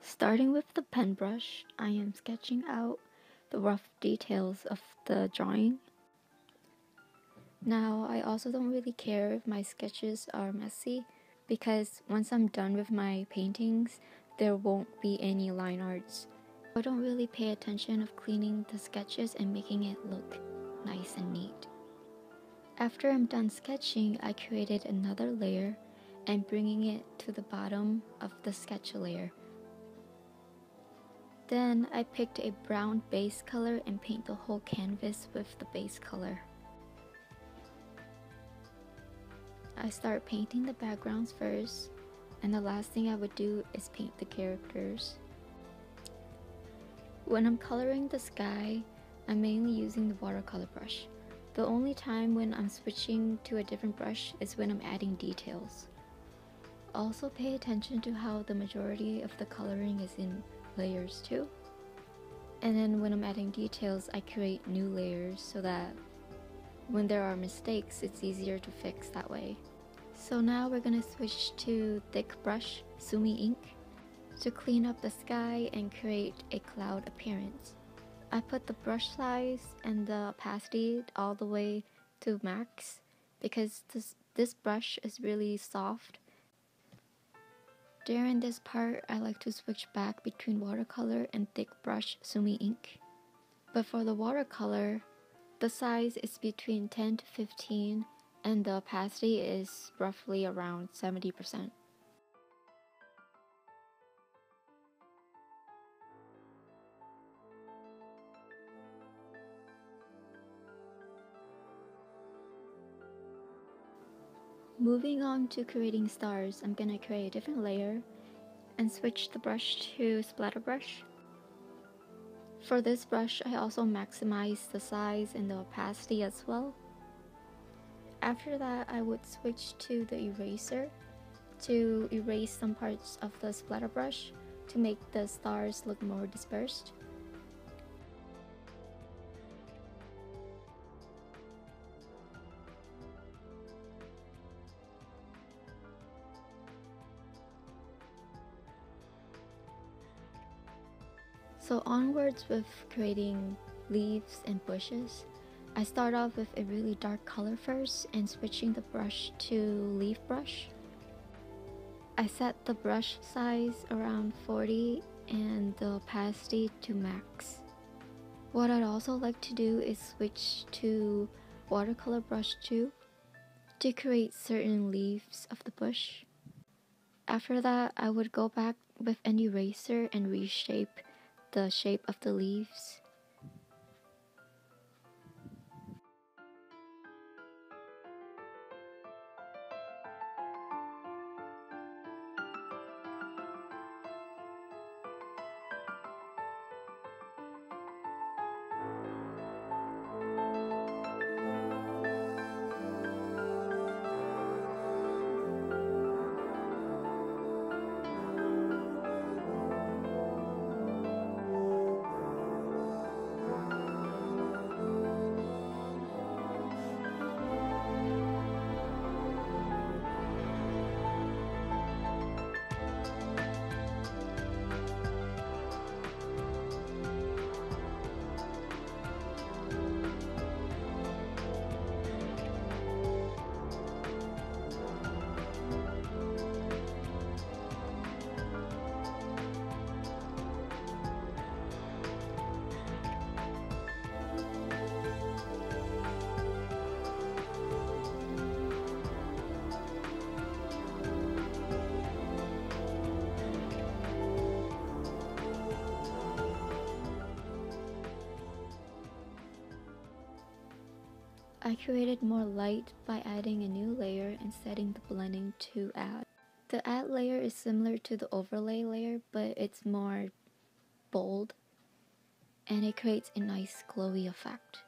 Starting with the pen brush, I am sketching out the rough details of the drawing. Now, I also don't really care if my sketches are messy, because once I'm done with my paintings, there won't be any line arts. I don't really pay attention of cleaning the sketches and making it look nice and neat. After I'm done sketching, I created another layer and bringing it to the bottom of the sketch layer. Then I picked a brown base color and paint the whole canvas with the base color. I start painting the backgrounds first, and the last thing I would do is paint the characters. When I'm coloring the sky, I'm mainly using the watercolor brush. The only time when I'm switching to a different brush is when I'm adding details. Also pay attention to how the majority of the coloring is in layers too. And then when I'm adding details, I create new layers so that when there are mistakes, it's easier to fix that way. So now we're gonna switch to thick brush, Sumi ink, to clean up the sky and create a cloud appearance. I put the brush size and the opacity all the way to max because this brush is really soft. During this part, I like to switch back between watercolor and thick brush Sumi ink. But for the watercolor, the size is between 10 to 15 and the opacity is roughly around 70%. Moving on to creating stars, I'm gonna create a different layer and switch the brush to splatter brush. For this brush, I also maximize the size and the opacity as well. After that, I would switch to the eraser to erase some parts of the splatter brush to make the stars look more dispersed. So onwards with creating leaves and bushes, I start off with a really dark color first and switching the brush to leaf brush. I set the brush size around 40 and the opacity to max. What I'd also like to do is switch to watercolor brush too to create certain leaves of the bush. After that, I would go back with an eraser and reshape the shape of the leaves. I created more light by adding a new layer and setting the blending to add. The add layer is similar to the overlay layer, but it's more bold and it creates a nice glowy effect.